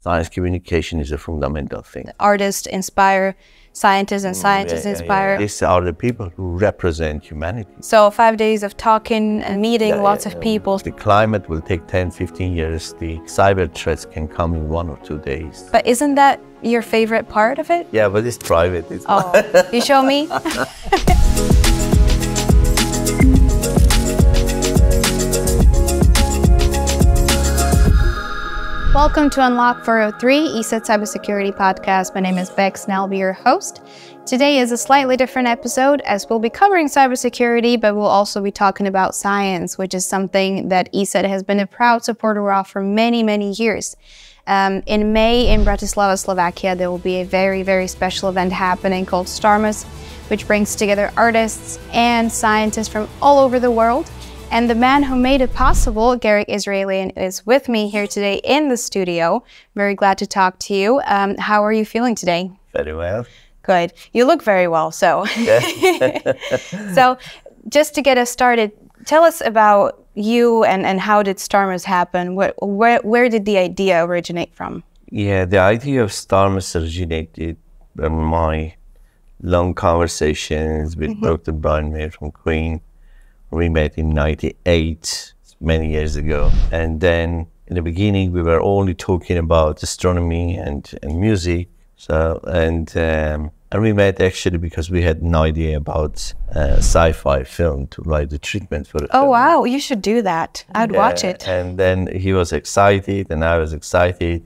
Science communication is a fundamental thing. Artists inspire scientists and scientists inspire. These are the people who represent humanity. So 5 days of talking and meeting lots of people. The climate will take 10, 15 years. The cyber threats can come in 1 or 2 days. But isn't that your favorite part of it? Yeah, but it's private. It's you show me? Welcome to Unlock 403, ESET Cybersecurity Podcast. My name is Bex and I'll be your host. Today is a slightly different episode as we'll be covering cybersecurity, but we'll also be talking about science, which is something that ESET has been a proud supporter of for many, many years. In May in Bratislava, Slovakia, there will be a very, very special event happening called STARMUS, which brings together artists and scientists from all over the world. And the man who made it possible, Garrick Israelian, is with me here today in the studio. Very glad to talk to you. How are you feeling today? very well. Good. You look very well, so. So just to get us started, tell us about you and how did STARMUS happen? Where did the idea originate from? Yeah, the idea of STARMUS originated from my long conversations with Dr. Brian May from Queen. We met in '98, many years ago. And then in the beginning, we were only talking about astronomy and music. So, and we met actually because we had an idea about sci-fi film to write the treatment for it. Oh, wow. You should do that. I'd watch it. And then he was excited and I was excited.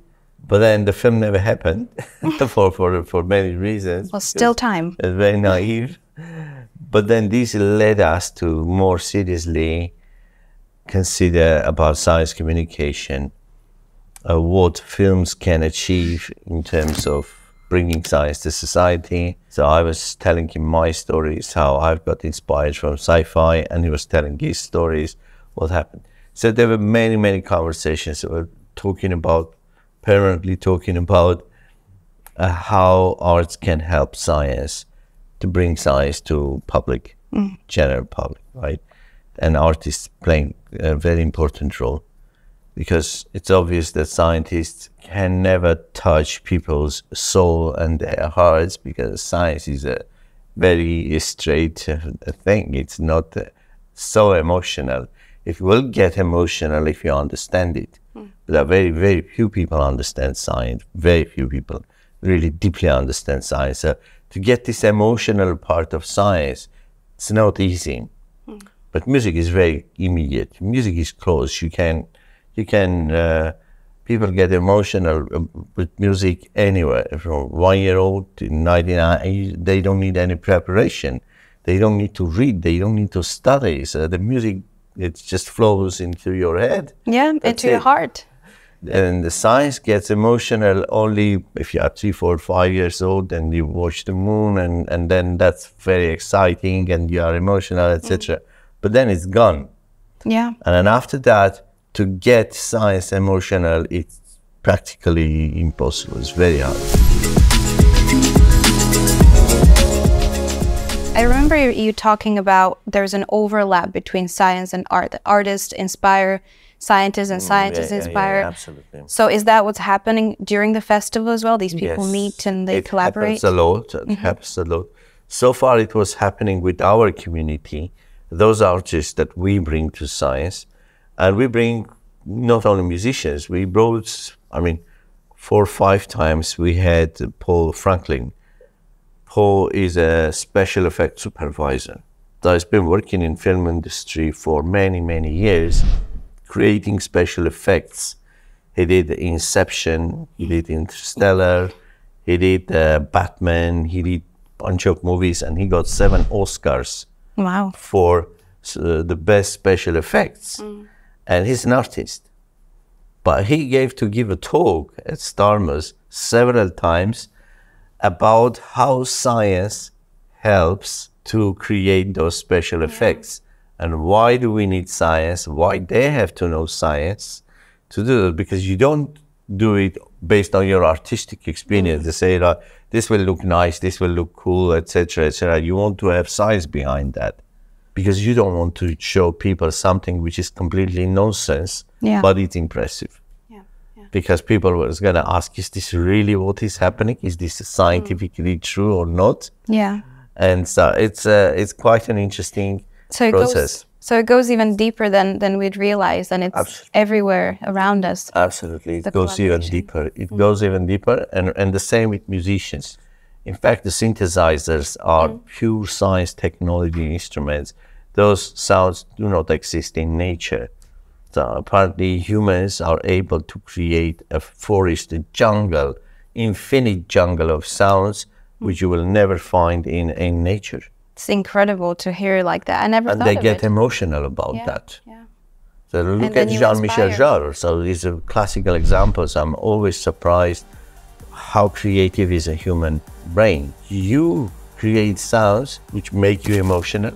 But then the film never happened for many reasons. Well, still time. It's very naive. But then this led us to more seriously consider about science communication, what films can achieve in terms of bringing science to society. So I was telling him my stories, how I've got inspired from sci-fi, and he was telling his stories, what happened. So there were many, many conversations that were permanently talking about how arts can help science, to bring science to public, general public, right? And artists playing a very important role, because it's obvious that scientists can never touch people's soul and their hearts, because science is a very straight thing. It's not so emotional. It will get emotional if you understand it. But very, very few people understand science. Very few people really deeply understand science. So to get this emotional part of science, it's not easy. But music is very immediate. Music is close. People get emotional with music anywhere. From 1 year old to 99, they don't need any preparation. They don't need to read. They don't need to study. So the music, it just flows into your head. Yeah, into your heart. And the science gets emotional only if you are 3, 4, 5 years old and you watch the moon, and then that's very exciting and you are emotional, etc. But then it's gone. Yeah. And then after that, to get science emotional, it's practically impossible. It's very hard. I remember you talking about there's an overlap between science and art. The artists inspire scientists and scientists inspire. Yeah, absolutely. So is that what's happening during the festival as well? These people meet and they collaborate? It happens a lot. So far it was happening with our community, those artists that we bring to science. And we bring not only musicians, we brought, 4 or 5 times we had Paul Franklin. Paul is a special effects supervisor that has been working in film industry for many, many years, creating special effects. He did Inception, he did Interstellar, he did Batman, he did a bunch of movies, and he got 7 Oscars. Wow. For the best special effects. And he's an artist. But he give a talk at STARMUS several times about how science helps to create those special effects. And why do we need science? Why they have to know science to do it? Because you don't do it based on your artistic experience. They say, this will look nice, this will look cool, etc., etc. You want to have science behind that, because you don't want to show people something which is completely nonsense, but it's impressive. because people was going to ask, is this really what is happening? Is this scientifically true or not? Yeah. And so it's quite an interesting process. So it goes even deeper than we'd realize, and it's everywhere around us. Absolutely, it goes even deeper. It goes even deeper, and the same with musicians. In fact, the synthesizers are pure science technology instruments. Those sounds do not exist in nature. So apparently humans are able to create a forest, a jungle, infinite jungle of sounds, which you will never find in nature. It's incredible to hear like that. I never thought of it. And they get emotional about that. Yeah. So look at Jean-Michel Jarre. So these are classical examples. I'm always surprised how creative is a human brain. You create sounds which make you emotional,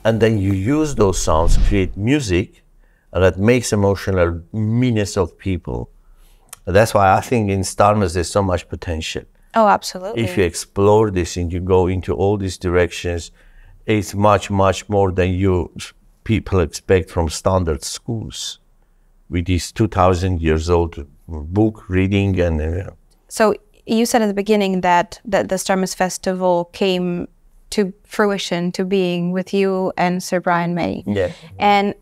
and then you use those sounds to create music that makes emotional millions of people. That's why I think in Starmus there's so much potential. Oh, absolutely. If you explore this and you go into all these directions, it's much, much more than people expect from standard schools with these 2,000 years old book reading. And So you said at the beginning that the Starmus Festival came to fruition, to being with you and Sir Brian May. Yeah. And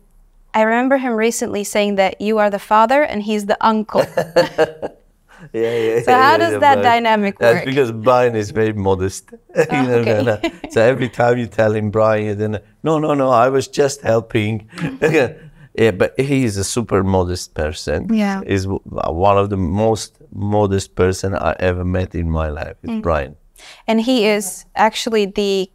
I remember him recently saying that you are the father and he's the uncle. So how does that dynamic work? That's because Brian is very modest. So every time you tell him, Brian, then no, I was just helping. Yeah, but he is a super modest person. Yeah. Is one of the most modest person I ever met in my life. Is Brian. And he is actually the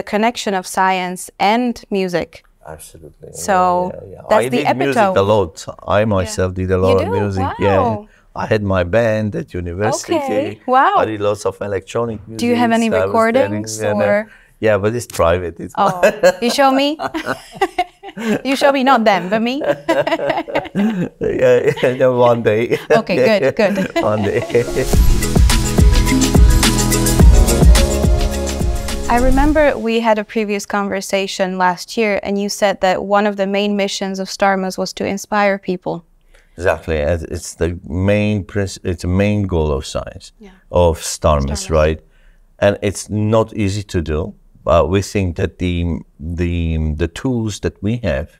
connection of science and music. Absolutely. So that's I the did epitome. music a lot. I myself did a lot of music. Wow. Yeah. I had my band at university. Okay. Wow. I did lots of electronic music. Do you have any recordings or? Yeah, but it's private. You show me? You show me, not them, but me? Yeah, one day. Okay, good. One day. I remember we had a previous conversation last year, and you said that one of the main missions of Starmus was to inspire people. Exactly, it's the main it's the main goal of science, of Starmus, right? And it's not easy to do, but we think that the tools that we have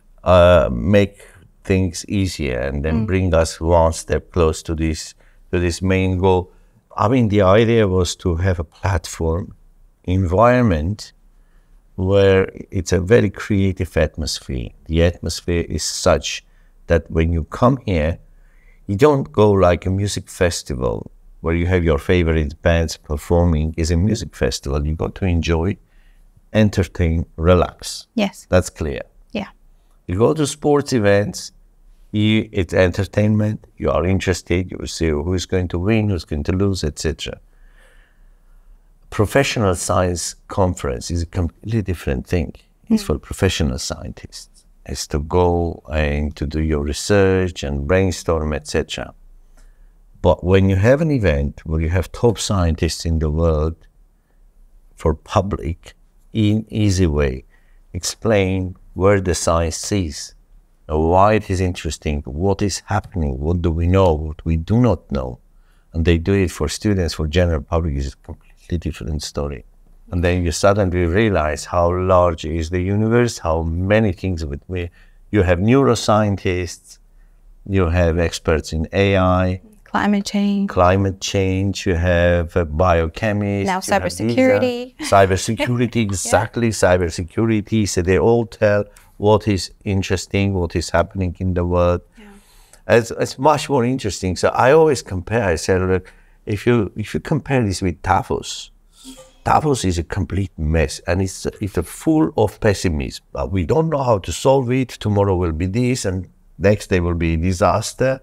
make things easier and then bring us one step close to this main goal. I mean, the idea was to have a platform environment where it's a very creative atmosphere. The atmosphere is such that when you come here, you don't go like a music festival where you have your favorite bands performing. Is a music festival. You got to enjoy, entertain, relax. Yes. That's clear. Yeah. You go to sports events, it's entertainment. You are interested. You see who's going to win, who's going to lose, etc. Professional science conference is a completely different thing. It's for professional scientists. It's to go and to do your research and brainstorm, etc. But when you have an event where you have top scientists in the world for public, in easy way, explain where the science is, why it is interesting, what is happening, what do we know, what we do not know. And they do it for students, for general public, is a completely different story. And then you suddenly realize how large is the universe, how many things with me. You have neuroscientists, you have experts in AI, climate change, you have biochemists. Now cybersecurity. Cybersecurity, exactly, cybersecurity. So they all tell what is interesting, what is happening in the world. Yeah. It's much more interesting. So I always compare, I said, look, if you compare this with Davos, Davos is a complete mess, and it's full of pessimism. We don't know how to solve it. Tomorrow will be this, and next day will be disaster.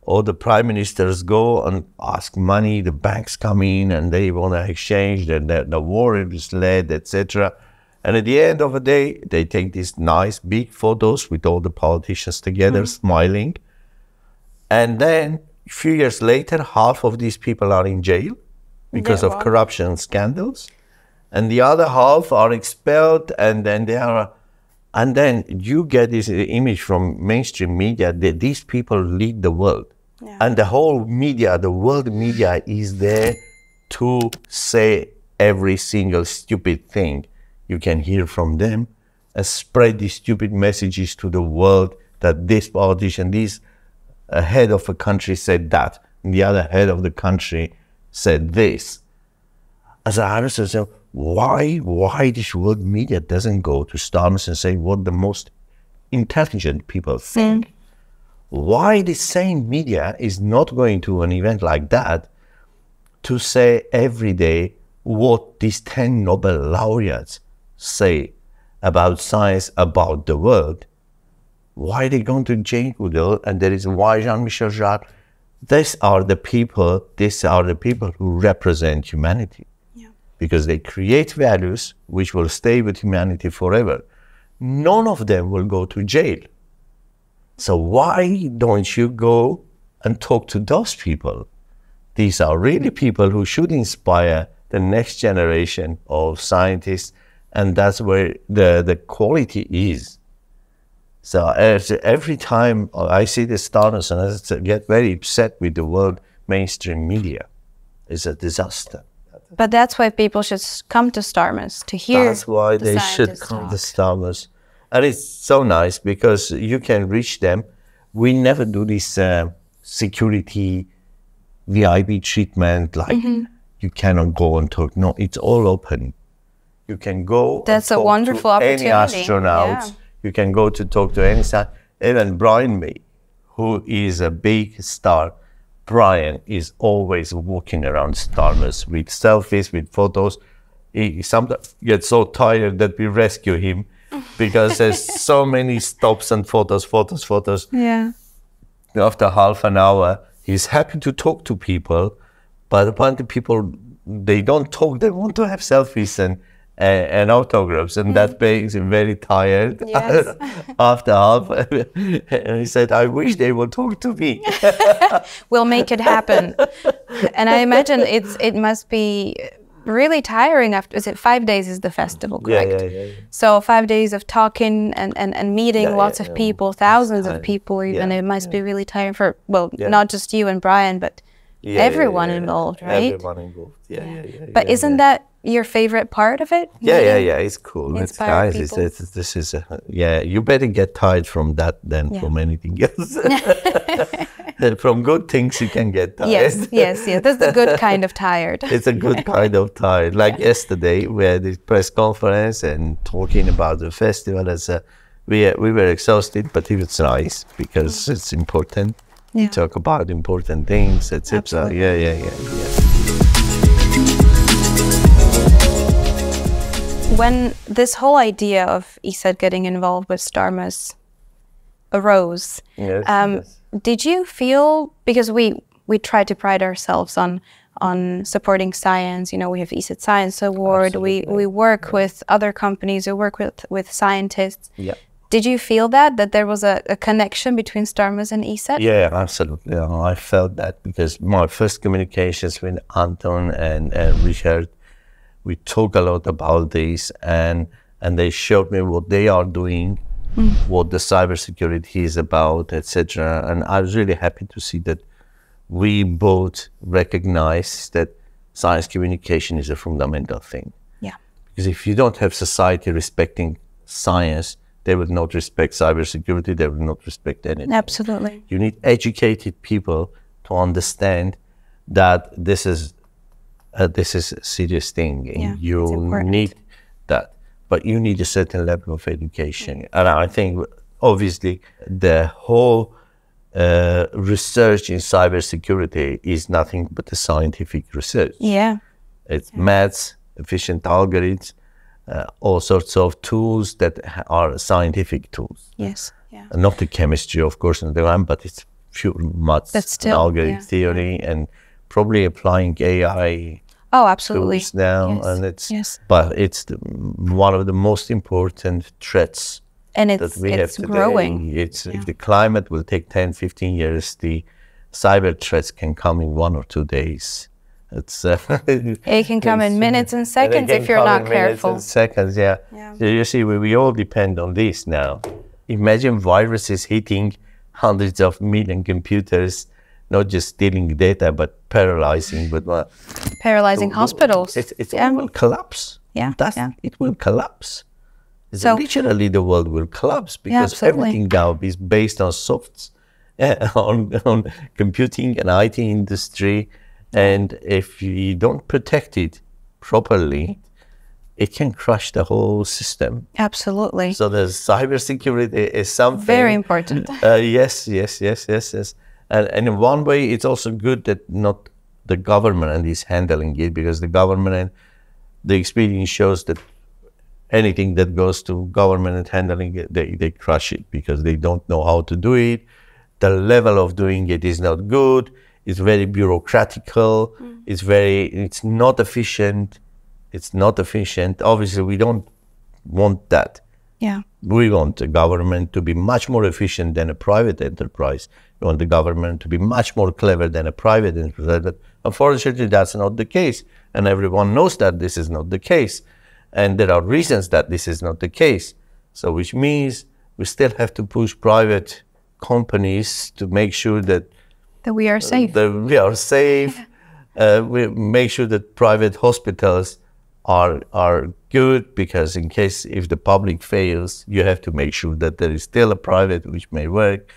Or the prime ministers go and ask money. The banks come in and they want to exchange. And the war is led, etc. And at the end of the day, they take these nice big photos with all the politicians together, smiling. And then a few years later, half of these people are in jail because of corruption scandals, and the other half are expelled, and then you get this image from mainstream media that these people lead the world. Yeah. And the whole media, the world media is there to say every single stupid thing you can hear from them and spread these stupid messages to the world that this politician, this head of a country said that, and the other head of the country said this. As I understand, why this world media doesn't go to Starmus and say what the most intelligent people think? Why the same media is not going to an event like that to say every day what these 10 Nobel laureates say about science, about the world? Why are they going to Jane Goodall and there is why Jean-Michel Jarre? These are the people who represent humanity. Yeah. Because they create values which will stay with humanity forever. None of them will go to jail. So why don't you go and talk to those people? These are really people who should inspire the next generation of scientists, and that's where the quality is. So every time I see the Starmus, and I get very upset with the world mainstream media. It's a disaster. But that's why people should come to Starmus to hear. That's why they should come to Starmus. And it's so nice because you can reach them. We never do this security VIP treatment, like you cannot go and talk. No, it's all open. You can go. That's a wonderful opportunity. Any astronauts. Yeah. You can go to talk to any star. Even Brian May, who is a big star. Brian is always walking around Starmus with selfies, with photos. He sometimes gets so tired that we rescue him because there's so many stops and photos. Yeah. After half an hour, he's happy to talk to people, but apparently the people, they don't talk, they want to have selfies and autographs, and that makes him very tired. Yes. After half. And he said, I wish they would talk to me. We'll make it happen. And I imagine it must be really tiring after, is it 5 days is the festival, correct? Yeah. So 5 days of talking and meeting lots of people, thousands of people even, it must be really tiring for, not just you and Brian, but everyone involved, right? Everyone involved, But isn't that your favorite part of it? Yeah, it's cool. It's nice. This is you better get tired from that than from anything else. From good things you can get tired. Yes. That's the good kind of tired. It's a good kind of tired. Like yesterday, we had this press conference and talking about the festival. We were exhausted, but it was nice because it's important. Yeah. Talk about important things, etc. Yeah. When this whole idea of ESET getting involved with Starmus arose, did you feel, because we try to pride ourselves on supporting science, we have ESET Science Award, we work with other companies, we work with scientists. Yeah. Did you feel that there was a connection between Starmus and ESET? Yeah, absolutely. I felt that because my first communications with Anton and Richard, we talk a lot about this, and they showed me what they are doing, what the cybersecurity is about, etc. And I was really happy to see that we both recognize that science communication is a fundamental thing. Yeah. Because if you don't have society respecting science, they will not respect cybersecurity, they will not respect anything. Absolutely. You need educated people to understand that this is a serious thing. And you need that. But you need a certain level of education. And I think, obviously, the whole research in cybersecurity is nothing but a scientific research. Yeah. It's maths, efficient algorithms, all sorts of tools that are scientific tools. Yes. Yeah. And not the chemistry, of course, but it's pure maths and algorithm theory, and probably applying AI. Oh, absolutely. Tools now, and but it's one of the most important threats. And that we have today. Growing. If the climate will take 10, 15 years, the cyber threats can come in 1 or 2 days. It can come in minutes and seconds if you're not careful. Minutes and seconds, yeah. So you see, we all depend on this now. Imagine viruses hitting hundreds of million computers not just stealing data, but paralyzing. But Paralyzing hospitals. It all will collapse. Yeah, It will collapse. So Literally, the world will collapse because absolutely. everything now is based on softs, on computing and IT industry. And if you don't protect it properly, it can crush the whole system. Absolutely. So the cybersecurity is something Very important. Yes. And in one way, it's also good that not the government is handling it, because the government, the experience shows that anything that goes to government and handling it, they crush it because they don't know how to do it. The level of doing it is not good. It's very bureaucratical. It's not efficient. Obviously, we don't want that. Yeah. We want the government to be much more efficient than a private enterprise. We want the government to be much more clever than a private enterprise. But unfortunately, that's not the case. And everyone knows that this is not the case. And there are reasons that this is not the case. So which means we still have to push private companies to make sure that we are safe. We are safe. We make sure that private hospitals are good, because in case if the public fails, you have to make sure that there is still a private which may work.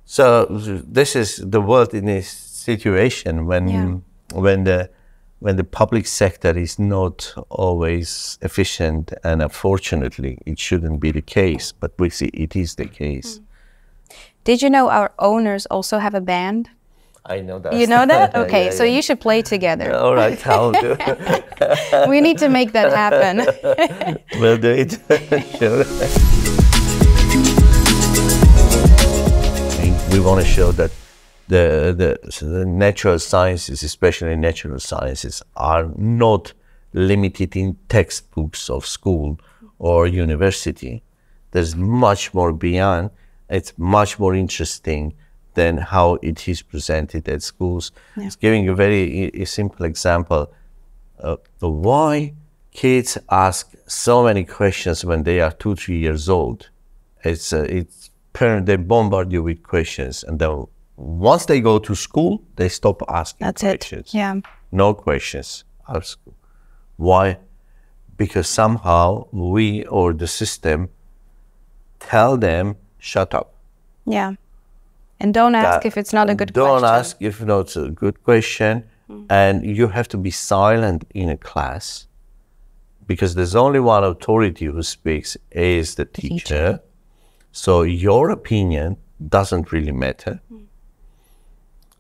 So this is the world in a situation when the public sector is not always efficient, and unfortunately it shouldn't be the case, but we see it is the case. Did you know our owners also have a band? I know that. You know that? Okay, Yeah, so you should play together. All right, I'll do. We need to make that happen. We'll do it. Sure. We want to show that the natural sciences, especially natural sciences, are not limited in textbooks of school or university. There's much more beyond. It's much more interesting than how it is presented at schools. Yeah. It's giving a very simple example of why kids ask so many questions when they are 2-3 years old. It's parents, they bombard you with questions, and then once they go to school, they stop asking questions. Yeah. No questions asked. Why? Because somehow we or the system tell them, shut up. Yeah. And don't ask if it's not a good question. Don't ask if it's a good question. And you have to be silent in a class, because there's only one authority who speaks, is the teacher. So your opinion doesn't really matter.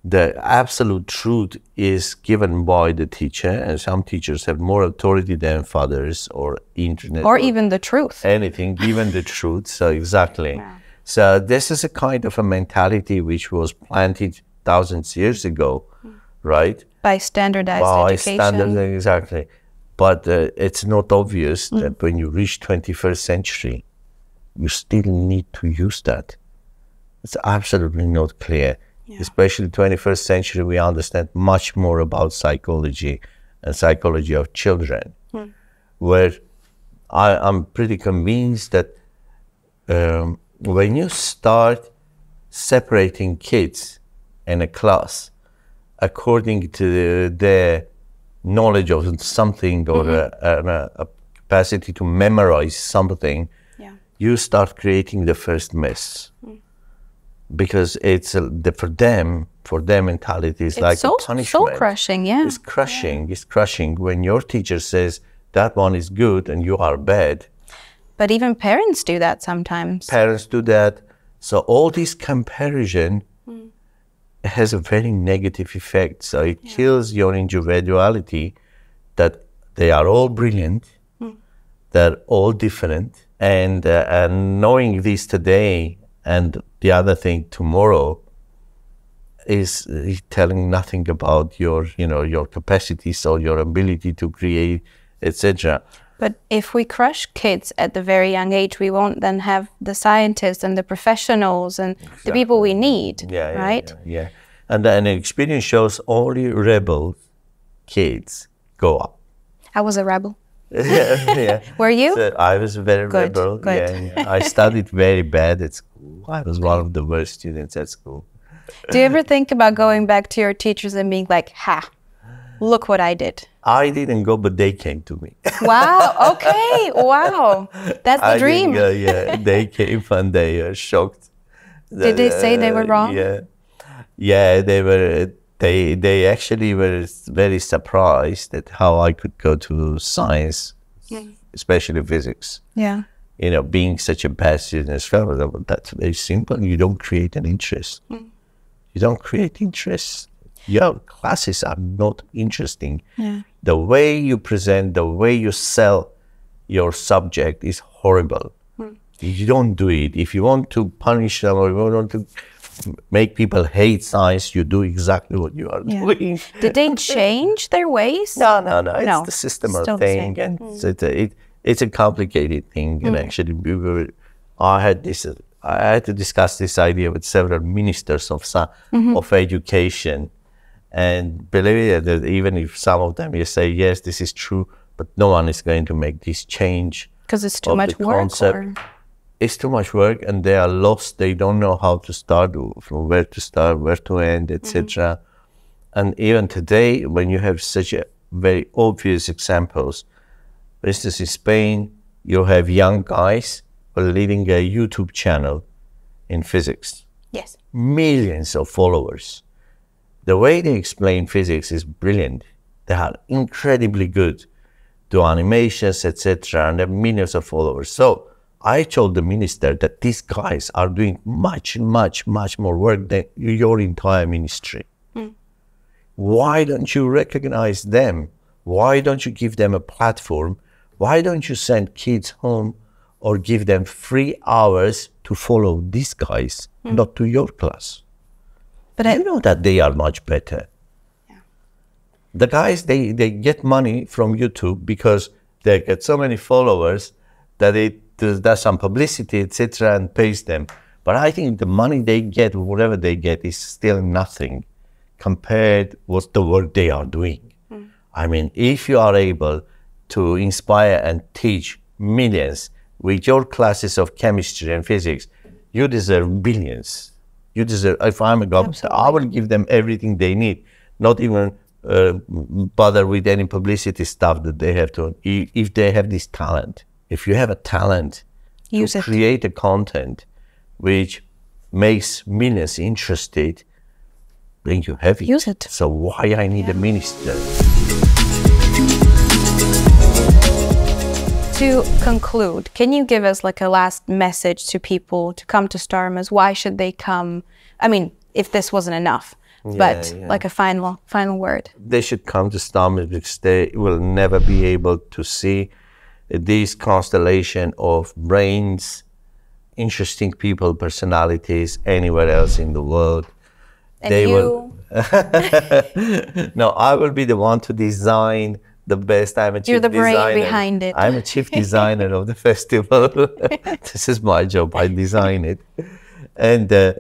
The absolute truth is given by the teacher, and some teachers have more authority than fathers or internet. Or even the truth. Anything, even the truth. So exactly. Yeah. So this is a kind of a mentality which was planted thousands of years ago, right? By standardized education. Exactly. But it's not obvious that when you reach 21st century, you still need to use that. It's absolutely not clear. Yeah. Especially 21st century, we understand much more about psychology and psychology of children, where I'm pretty convinced that when you start separating kids in a class according to their knowledge of something or a capacity to memorize something, you start creating the first mess. Because it's for them mentality is like a punishment. Soul crushing, yeah. It's crushing. It's crushing when your teacher says that one is good and you are bad. But even parents do that sometimes. Parents do that. So all this comparison has a very negative effect. So it kills your individuality, that they are all brilliant, they're all different, and knowing this today and the other thing tomorrow is telling nothing about your capacities or your ability to create, etc. But if we crush kids at the very young age, we won't then have the scientists and the professionals and the people we need, right? Yeah. And then experience shows only rebel kids go up. I was a rebel. Yeah. Were you? So I was very rebel. Good. Yeah. I studied very bad at school. I was one of the worst students at school. Do you ever think about going back to your teachers and being like, ha, look what I did? I didn't go, but they came to me. Wow. Okay. Wow. That's the dream. Yeah, they came and they were shocked. Did they say they were wrong? Yeah, they were. They actually were very surprised at how I could go to science, especially physics. Yeah. You know, being such a bad student as well. That's very simple. You don't create an interest. You don't create interest. Your classes are not interesting. Yeah. The way you present, the way you sell your subject is horrible. You don't do it. If you want to punish them or you want to make people hate science, you do exactly what you are doing. Did they change their ways? No. It's the systematic thing, and it's a complicated thing. And actually, I had to discuss this idea with several ministers of education, and believe it, that even if some of them you say yes, this is true, but no one is going to make this change because it's too much work. It's too much work, and they are lost. They don't know how to start, from where to start, where to end, etc. And even today, when you have such a very obvious examples, for instance, in Spain, you have young guys who are leading a YouTube channel in physics. Yes. Millions of followers. The way they explain physics is brilliant. They are incredibly good, do animations, etc., and have millions of followers. So I told the minister that these guys are doing much, much, much more work than your entire ministry. Why don't you recognize them? Why don't you give them a platform? Why don't you send kids home or give them 3 hours to follow these guys, not to your class? But you know that they are much better. Yeah. The guys, they get money from YouTube because they get so many followers that it does some publicity, etc., and pays them. But I think the money they get, whatever they get, is still nothing compared with the work they are doing. I mean, if you are able to inspire and teach millions with your classes of chemistry and physics, you deserve billions. You deserve, if I'm a government, I will give them everything they need, not even bother with any publicity stuff that they have to, if they have this talent. If you have a talent to create a content which makes millions interested, then you have it. Use it. So why I need a minister? To conclude, can you give us like a last message to people to come to STARMAS? Why should they come? I mean, if this wasn't enough, but like a final word. They should come to STARMAS because they will never be able to see this constellation of brains, interesting people, personalities anywhere else in the world. And they will. No, I will be the one to design the best. I'm a chief designer. You're the brain behind it. I'm a chief designer of the festival. This is my job. I design it. And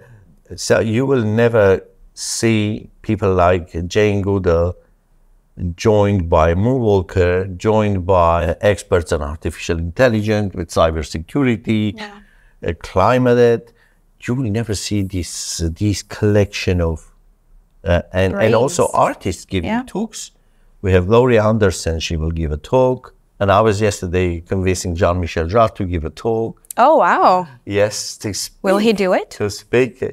so you will never see people like Jane Goodall joined by Moonwalker, joined by experts on artificial intelligence, with cybersecurity, climate. You will never see this collection of, and also artists giving talks. We have Laurie Anderson, she will give a talk. And I was yesterday convincing Jean-Michel Jarre to give a talk. Oh, wow. Yes, to speak. Will he do it? To speak,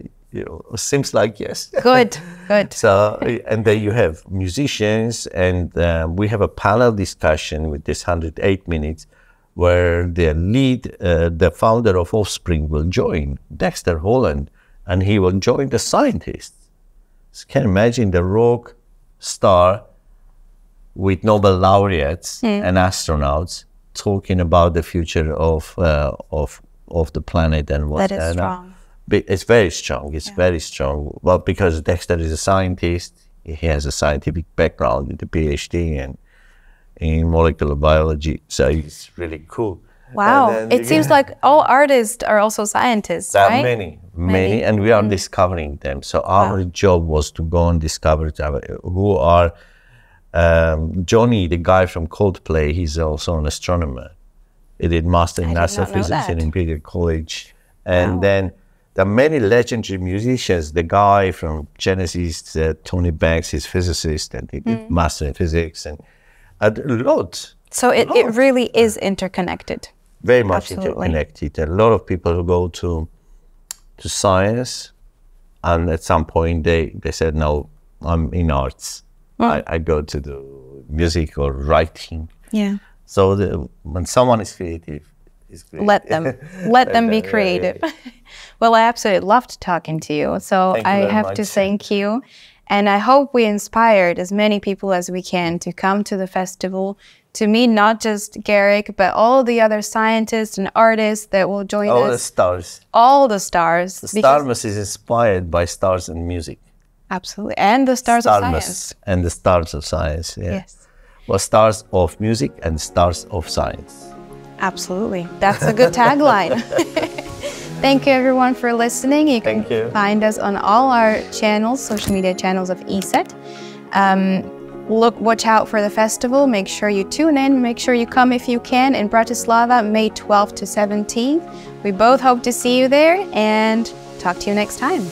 seems like yes. Good. So, and then you have musicians, and we have a panel discussion with this 108 minutes where the founder of Offspring will join, Dexter Holland, and he will join the scientists. So can you imagine the rock star with Nobel laureates and astronauts talking about the future of the planet and what. That is strong. It's very strong. It's very strong. Well, because Dexter is a scientist, he has a scientific background with a PhD and in molecular biology, so it's really cool. Wow! It seems like all artists are also scientists, there right? Are many, and we are discovering them. So our job was to go and discover who are. Johnny, the guy from Coldplay, he's also an astronomer. He did master in astrophysics in Imperial College. And then there are many legendary musicians. The guy from Genesis, Tony Banks, his physicist, and he did master in physics, and a lot. So it really is interconnected. Very much Absolutely. interconnected. A lot of people who go to science, and at some point they said, no, I'm in arts. I go to the music or writing. Yeah. So when someone is creative, let them be creative. Well, I absolutely loved talking to you. So I have to thank you. And I hope we inspired as many people as we can to come to the festival, to meet not just Garrick, but all the other scientists and artists that will join us. All the stars. All the stars. The Starmus is inspired by stars and music. Absolutely. And the stars of science. And the stars of science, yeah. Yes. Well, stars of music and stars of science. Absolutely. That's a good tagline. Thank you everyone for listening. You can find us on all our channels, social media channels of ESET. Watch out for the festival. Make sure you tune in. Make sure you come if you can in Bratislava, May 12th to 17th. We both hope to see you there and talk to you next time.